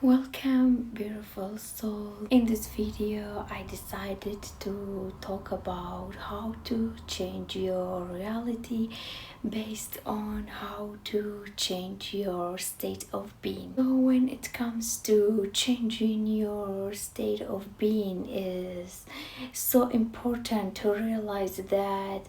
Welcome, beautiful soul. In this video, I decided to talk about how to change your reality based on how to change your state of being. So when it comes to changing your state of being, is so important to realize that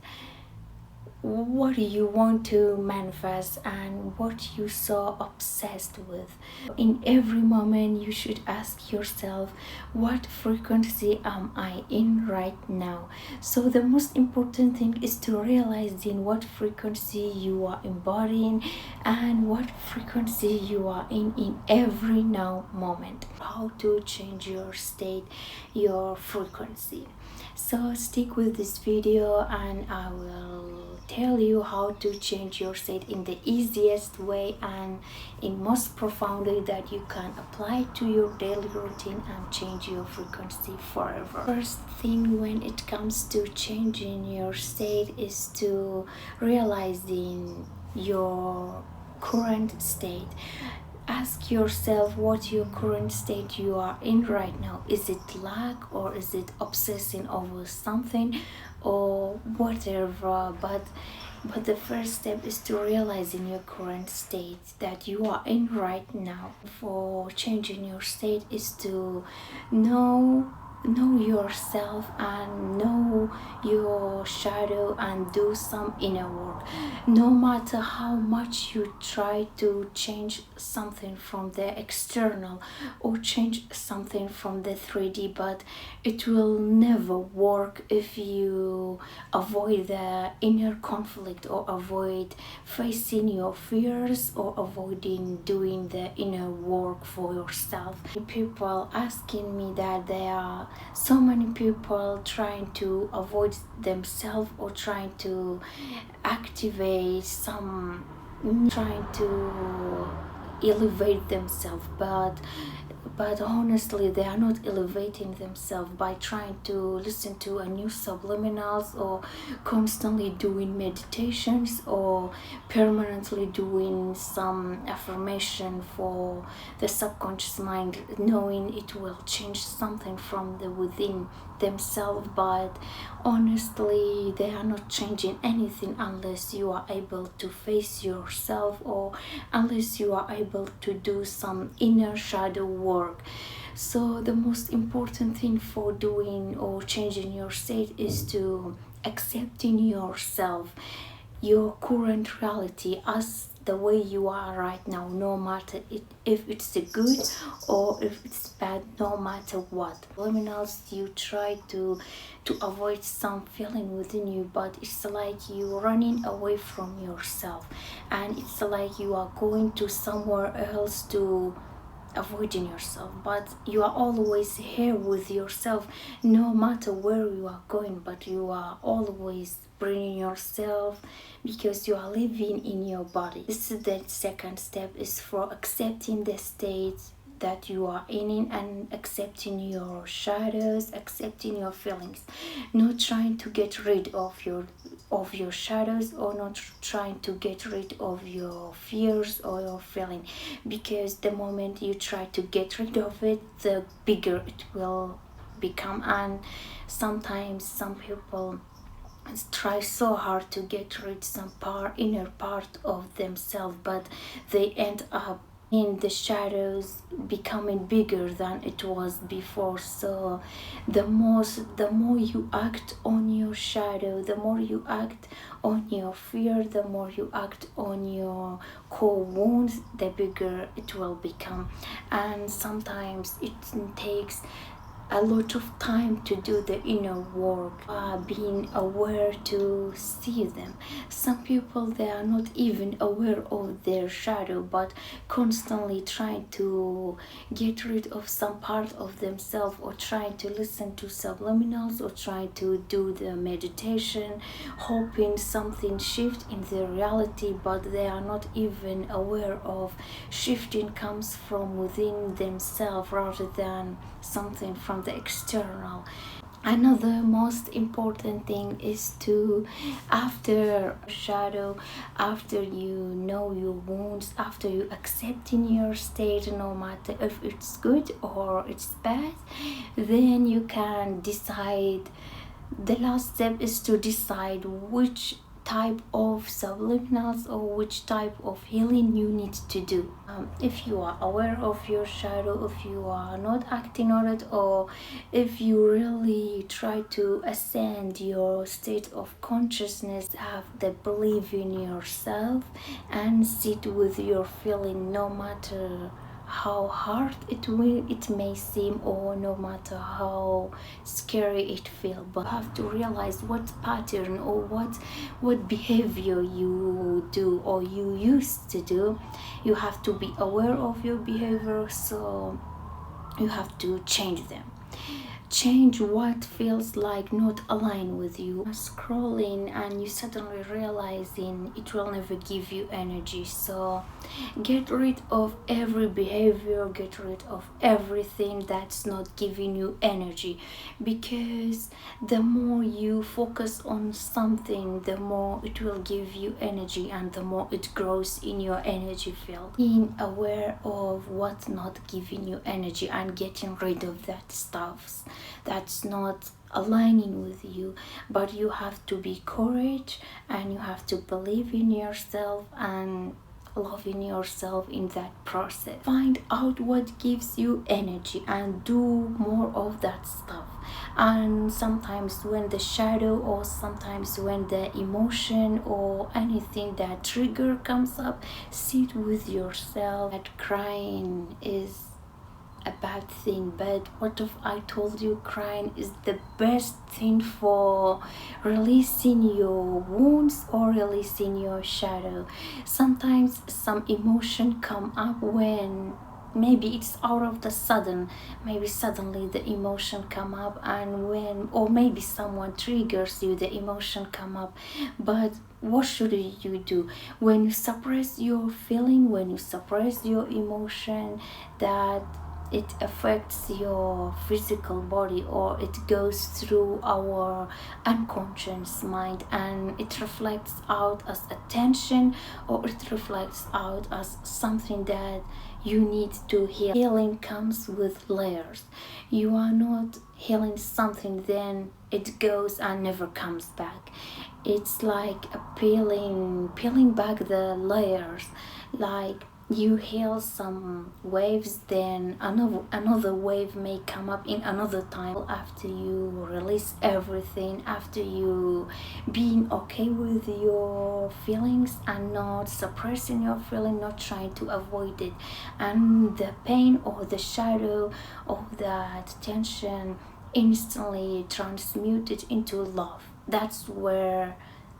what you want to manifest and what you so obsessed with. In every moment you should ask yourself, what frequency am I in right now? So the most important thing is to realize in what frequency you are embodying and what frequency you are in every now moment. How to change your state, your frequency. So stick with this video and I will tell you how to change your state in the easiest way and in most profound way that you can apply to your daily routine and change your frequency forever. First thing when it comes to changing your state is to realizing your current state. Ask yourself what your current state you are in right now. Is it lack or is it obsessing over something or whatever? But the first step is to realize in your current state that you are in right now. For changing your state is to know yourself and know your shadow and do some inner work. No matter how much you try to change something from the external or change something from the 3D, but it will never work if you avoid the inner conflict or avoid facing your fears or avoiding doing the inner work for yourself. People asking me that there are so many people trying to avoid themselves or trying to activate some, trying to elevate themselves, but honestly they are not elevating themselves by trying to listen to a new subliminals or constantly doing meditations or permanently doing some affirmation for the subconscious mind, knowing it will change something from the within themselves. But honestly they are not changing anything unless you are able to face yourself or unless you are able to do some inner shadow work. So the most important thing for doing or changing your state is to accepting yourself, your current reality as the way you are right now, no matter if it's good or if it's bad, no matter what. Liminals, you try to avoid some feeling within you, but it's like you running away from yourself and it's like you are going to somewhere else to avoiding yourself, but you are always here with yourself no matter where you are going, but you are always bringing yourself because you are living in your body. This is the second step, is for accepting the state that you are in and accepting your shadows, accepting your feelings, not trying to get rid of your shadows or not trying to get rid of your fears or your feeling, because the moment you try to get rid of it, the bigger it will become. And sometimes some people try so hard to get rid some inner part of themselves, but they end up in the shadows becoming bigger than it was before. So the more you act on your shadow, the more you act on your fear, the more you act on your core wounds, the bigger it will become. And sometimes it takes a lot of time to do the inner work, being aware to see them. Some people, they are not even aware of their shadow, but constantly trying to get rid of some part of themselves or trying to listen to subliminals or trying to do the meditation, hoping something shift in their reality, but they are not even aware of shifting comes from within themselves rather than something from the external. Another most important thing is to, after shadow, after you know your wounds, after you accepting your state, no matter if it's good or it's bad, then you can decide. The last step is to decide which type of subliminals or which type of healing you need to do. If you are aware of your shadow, if you are not acting on it, or if you really try to ascend your state of consciousness, have the belief in yourself and sit with your feeling, no matter how hard it may seem, or no matter how scary it feels, but you have to realize what pattern or what behavior you do or you used to do. You have to be aware of your behavior, so you have to change them. Change what feels like not aligned with you. Scrolling and you suddenly realizing it will never give you energy, so get rid of every behavior, get rid of everything that's not giving you energy, because the more you focus on something, the more it will give you energy and the more it grows in your energy field. Being aware of what's not giving you energy and getting rid of that stuff that's not aligning with you. But you have to be courage and you have to believe in yourself and loving yourself in that process. Find out what gives you energy and do more of that stuff. And sometimes when the shadow, or sometimes when the emotion or anything that trigger comes up, sit with yourself. That crying is a bad thing, but what if I told you crying is the best thing for releasing your wounds or releasing your shadow? Sometimes some emotion come up when maybe it's out of the sudden, maybe suddenly the emotion come up, and when, or maybe someone triggers you, the emotion come up. But what should you do when you suppress your feeling, when you suppress your emotion? That it affects your physical body, or it goes through our unconscious mind, and it reflects out as attention, or it reflects out as something that you need to heal. Healing comes with layers. You are not healing something, then it goes and never comes back. It's like a peeling back the layers. Like you heal some waves, then another wave may come up in another time. After you release everything, after you being okay with your feelings and not suppressing your feeling, not trying to avoid it, and the pain or the shadow or that tension instantly transmuted into love, that's where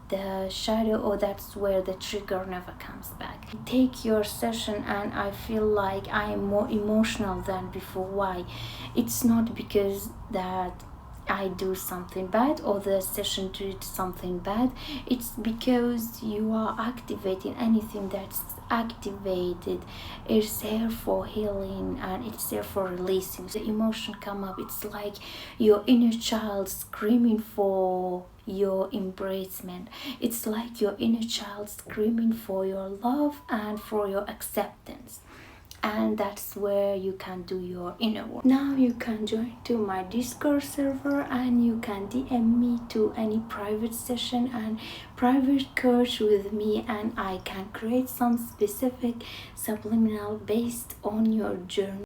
the shadow, or that's where the trigger never comes back. Take your session and I feel like I am more emotional than before. Why? It's not because that I do something bad or the session did something bad. It's because you are activating anything that's activated. It's here for healing and it's here for releasing. The emotion come up, it's like your inner child screaming for your embracement. It's like your inner child screaming for your love and for your acceptance, and that's where you can do your inner work. Now you can join to my Discord server and you can DM me to any private session and private coach with me, and I can create some specific subliminal based on your journey.